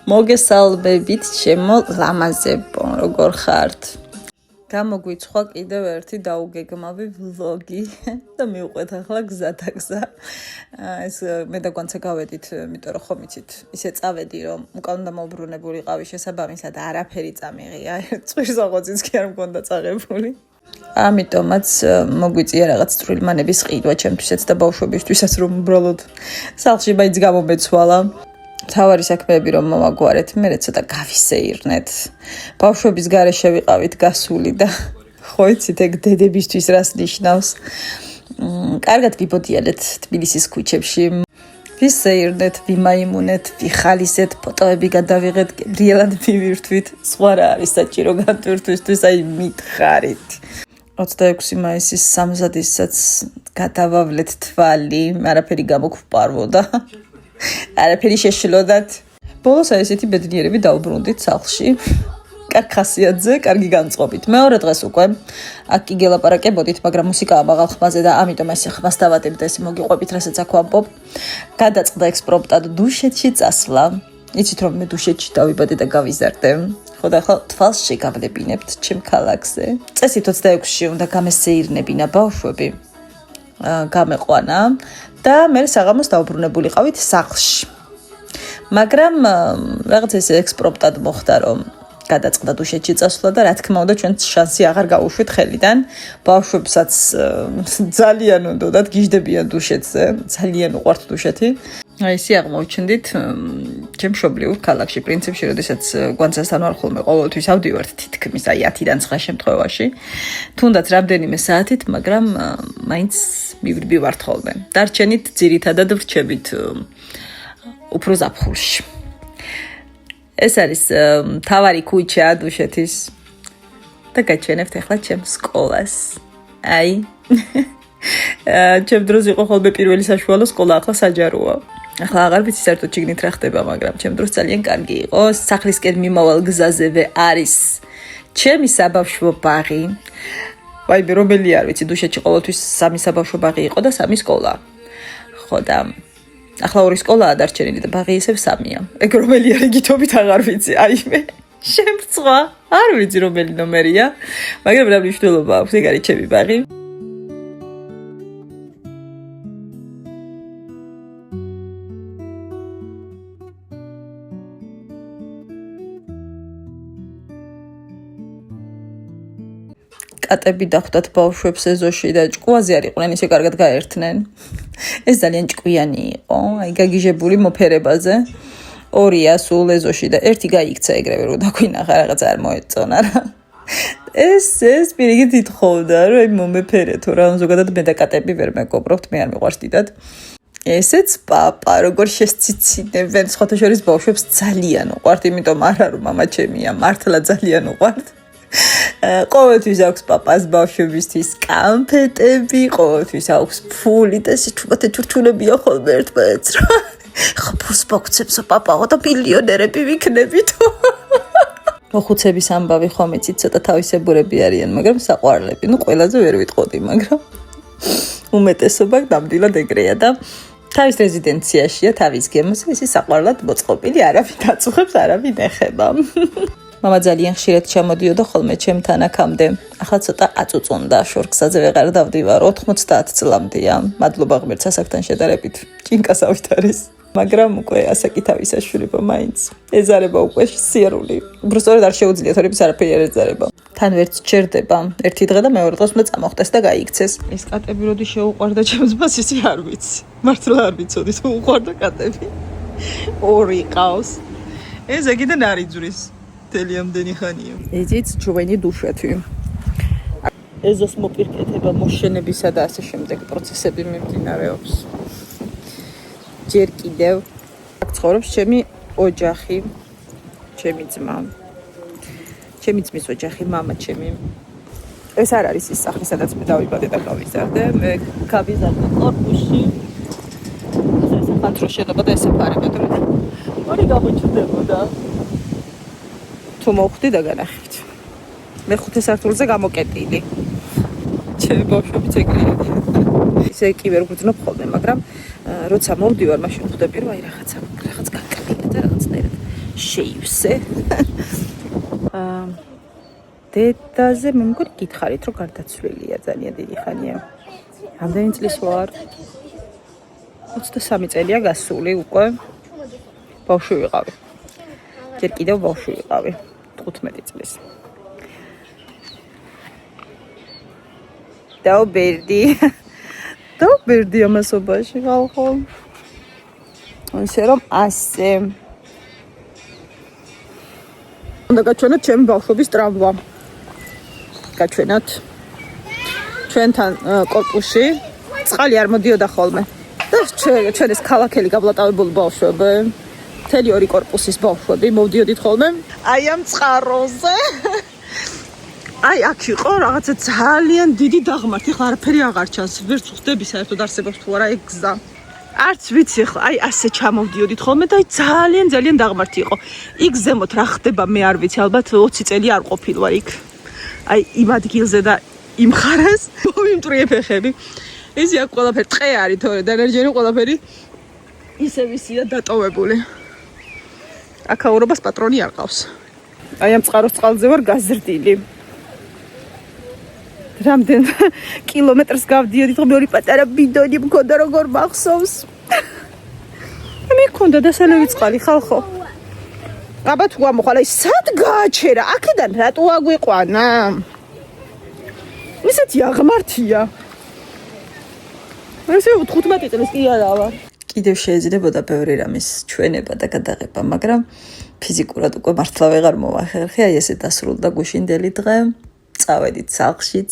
მოგესალმებით ჩემო ლამაზებო, როგორ ხართ? გამოგვიცხვა კიდევ ერთი დაუგეგმავი ვლოგი და მივყვეთ ახლა გზადაგზა. ეს მე და გვანცა გავედით, იმიტომ რომ ხომ იცით, ისე წავედი რომ უკან დამოუბრუნებული ყავი შესაბამისად არაფერი წამიღია. წვირს აღოწიც კი არ მქონდა წაღებული. ამიტომაც მოგვიწია რაღაც წვრილმანების ყიდვა ჩემთვისაც და ბავშვებისთვისაც რომ უბრალოდ სახლში მაინც გამომეცვალა. თავარი საქმეები რომ მომაგვარეთ, მე ცოტა გავისეირნეთ. ბავშვების გარეშე ვიყავით გასული და ხო იცით ეგ დედებისთვის რას ნიშნავს. კარგად ვიბოდიალეთ თბილისის ქუჩებში. ვისეირნეთ, ვიმაიმუნეთ, ვიხალისეთ, ფოტოები გადავიღეთ, გებრიელად მივირთვით. სხვა რა არის საჭირო განტვირთვისთვის, აი მითხარით. 26 მაისის სამზადისაც გადავავლეთ თვალი, არაფერი გამოგვპარვოდა. არაფერი შეშლოდათ. ბოლოს ესეთი ბედნიერები დაუბრუნდით სახლში. კარგ ხასიათზე, კარგი განწყობით. მეორე დღეს უკვე აქ კი გელაპარაკებოდით, მაგრამ მუსიკაა მაღალ ხმაზე და ამიტომ ეს ხმას დავატებ და ესე მოგიყვებით, რასაც აქ ვამბობ. გადაწყდა ექსპრომტად დუშეთში წასვლა. იცით რომ მე დუშეთში დავიბადე და გავიზარდე. ხო და ახლა თვალს შეგავლებინებთ ჩემ ქალაქზე. წესით 26-ში უნდა გამესეირნებინა ბავშვები. გამეყვანა და მე საღამოს დაუბრუნებული ყავით სახლში. მაგრამ რაღაც ეს ექსპრომტად მოხდა რომ გადაწყდა დუშეთში წასვლა და რა თქმა უნდა ჩვენ შანსი აღარ გავუშვით ხელიდან. ბავშვებსაც ძალიან უნდათ გიждდებიან დუშეთზე, ძალიან უყვართ დუშეთი. აი ესე აღმოჩნდით ჩემ მშობლიურ ქალაქში პრინციპში, როდესაც გვანცასთან ვარ ხოლმე ყოველთვის ავდივართ თითქმის აი 10-დან 9 შემთხვევაში. თუნდაც რამდენიმე საათით, მაგრამ მაინც მივდივართ ხოლმე. დარჩენით ძირითადად ვრჩებით უფრო ზაფხულში. ეს არის თავარი ქუჩა დუშეთის და გაჩვენებთ ახლა ჩემ სკოლას. აი ჩემ დროს იყო ხოლმე პირველი საშუალო სკოლა, ახლა საჯაროა. ახლა აღარ ვიცი საერთოდ შიგნით რა ხდება, მაგრამ ჩემ დროს ძალიან კარგი იყო. სახლისკენ მიმავალ გზაზევე არის ჩემი საბავშვო ბაღი. ვაიმე რომელი არ ვიცი, დუშეთში ყოველთვის 3 საბავშვო ბაღი იყო და 3 სკოლა. ხო და ახლა 2 სკოლაა დარჩენილი და ბაღი ისევ 3-ია. ეგ რომელი არის გითობით აღარ ვიცი. აიმე შემწვა, არ ვიცი რომელი ნომერია, მაგრამ რა მნიშვნელობა აქვს, ეგ არის ჩემი ბაღი. კატები დახვდათ ბავშვებს ეზოში და ჭკუაზე არ იყვნენ ისე კარგად გაერთნენ. ეს ძალიან ჭკვიანი იყო, აი გაგიჟებული მოფერებაზე. 2-ია სულ ეზოში და ერთი გაიქცა ეგრევე რომ დაგვინახა რაღაც არ მოეწონა რა. ეს პირიქით ითხოვდა რომ აი მომეფერეთო რა, ზოგადად მე და კატები ვერ მეგობრობთ, მე არ მიყვარს დიდად. ესეც პაპა როგორ შესციცინებენ, სხვათა შორის ბავშვებს ძალიან უყვართ, იმიტომ არა რომ მამა ჩემია, მართლა ძალიან უყვართ. ყოველთვის აქვს პაპას ბავშვებისთვის კანფეტები, ყოველთვის აქვს ფული და ეს ჩურჩულებია ხოლმე ერთმანეთს რა. ხო ფულს მოგცემსო პაპაო და მილიონერები ვიქნებით. მოხუცების ამბავი ხომ იცით, ცოტა თავისებურები არიან, მაგრამ საყვარლები. ნუ ყველაზე ვერ ვიტყოდი, მაგრამ უმეტესობა ნამდვილად ეგრეა და თავის რეზიდენციაშია, თავის გემოს, ისი საყვარლად მოწყობილი, არავინ აწუხებს, არავინ ეხება. მამა ძალიან ხშირად ჩამოდიოდა ხოლმე ჩემთან აქამდე. ახლა ცოტა აწუწუნდა, შორგსაზე ვეღარ დავდივარ, 90 წლამდეა. მადლობა ღმერთს ასაკთან შედარებით. ჭინკასავით არის. მაგრამ უკვე ასაკი თავისაშვილება მაინც ეზარება უკვე სიარული. უბრალოდ არ შეუძლია თორემ არაფერი არ ეზარება. თან ვერც ჩერდება. ერთი დღე და მეორე დღეს უნდა წამოხტეს და გაიქცეს. ეს კატები როდი შეუყვარდა ჩემს მას ისე არ ვიცი. მართლა არ ვიცოდი თუ უყვარდა კატები. 2 ყავს. ეს ეგიდან არ იძვრის. თელიამდენი ხანია. ეზიც ჩვენი დუშეთი. ეზოს მოპირკეთება, მოშენებისა და ასე შემდეგ პროცესები მიმდინარეობს. ჯერ კიდევ აქ ცხოვრობს ჩემი ოჯახი, ჩემი ძმა. ჩემი ძმის ოჯახი, მამა ჩემი. ეს არ არის ის სახლი, სადაც მე დავიბადე და გავიზარდე. მე გავიზარდე კორპუსში. ეს საფანტრო შენობა და ესე ფარებოდა. ორი გამოჩნდებოდა. თუ მოხვდი და განახით. მე 5 სართულზე გამოკეტილი. ჩემი ბავშვებიც ეგრეა. ისე კი ვერ გვძნობ ხოლმე, მაგრამ როცა მოვდივარ, მაშინ ხვდები რომ აი რაღაც გაკლია და რაღაცნაირად შეივსე. დედაზე მე მგონი გითხარით, რომ გარდაცვლილია ძალიან დიდი ხანია. რამდენი წლის ვარ? 23 წელია გასული უკვე. ბავშვი ვიყავი. ჯერ კიდევ ბავშვი ვიყავი. 15 წლის. დაუბერდი ამასობაში ხალხო. ისე რომ ასე. უნდა გაჩვენოთ ჩემი ბავშვობის ტრავმა. გაჩვენოთ. ჩვენთან კორპუსში წყალი არ მოდიოდა ხოლმე. და ჩვენ ეს ქალაქელი გაბლატავებული ბავშვები, მთელი 2 კორპუსის ბავშვები მოვდიოდით ხოლმე. აი ამ წყაროზე. აი აქ იყო რაღაცა ძალიან დიდი დაღმართი, ხა არაფერი აღარ ჩანს, ვერც ხვდები საერთოდ არსებობს თუ არა ეგ გზა. არც ვიცი ხა, აი ასე ჩამოვდიოდით ხოლმე და აი ძალიან დაღმართი იყო. იქ ზემოთ რა ხდება მე არ ვიცი, ალბათ 20 წელი არ ყოფილვარ იქ. აი იმ ადგილზე და იმ ხარას მომიმტრიე ფეხები. ეს აქ ყველაფერი ტყე არის თორე დანარჩენი ყველაფერი ისე ვისია დატოვებული. აქაურობას პატრონი არ ყავს. აი ამ წყაროს წყალზე ვარ გაზრდილი. რამდენ კილომეტრს გავდიოდი, თქო მეორე პატარა ბიდონი მქონდა როგორ მახსოვს. მე მქონდა დასალევი წყალი ხალხო. აბა თუ ამოხალა ის სად გააჩერა? აქედან რატო აგვიყვანა? ისეთი აღმართია. ესე 15 წელს კი არა ვარ. კიდევ შეიძლება ბევრი რამის ჩვენება და გადაღება, მაგრამ ფიზიკურად უკვე მართლა ვეღარ მოვახერხე, აი ესე დასრულდა გუშინდელი დღე. წავედით სახლშიც.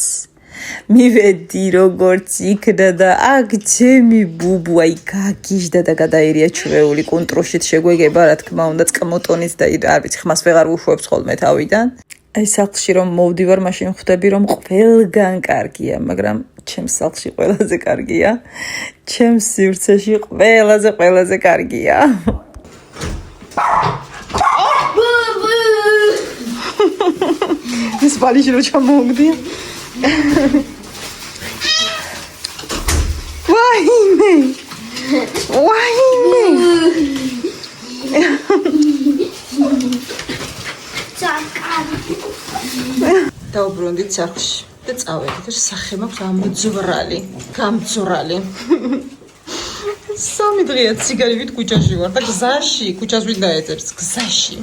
მივედი როგორც იქნა და აქ ჩემი ბუბუ აი გაგიჟდა და გადაერია ჩვეული კონტროშით შეგვეგება რა თქმა უნდა წკმოტონით და არ ვიცი ხმას ვეღარ უშვებს ხოლმე თავიდან. აი სახლში რომ მოვდივარ, მაშინ ხვდები რომ ყველგან კარგია, მაგრამ ჩემს სახლში ყველაზე კარგია. ჩემს სივრცეში ყველაზე კარგია. ეს ბალიში რო ჩამოვგდია. ვაიმე. დაუბრუნდით სახლში და წავედით, სახე მაქვს გამძვრალი. 3 დღეა ციგარივით ქუჩაში ვარ და გზაში, ქუჩას ვინ დაეწერს, გზაში.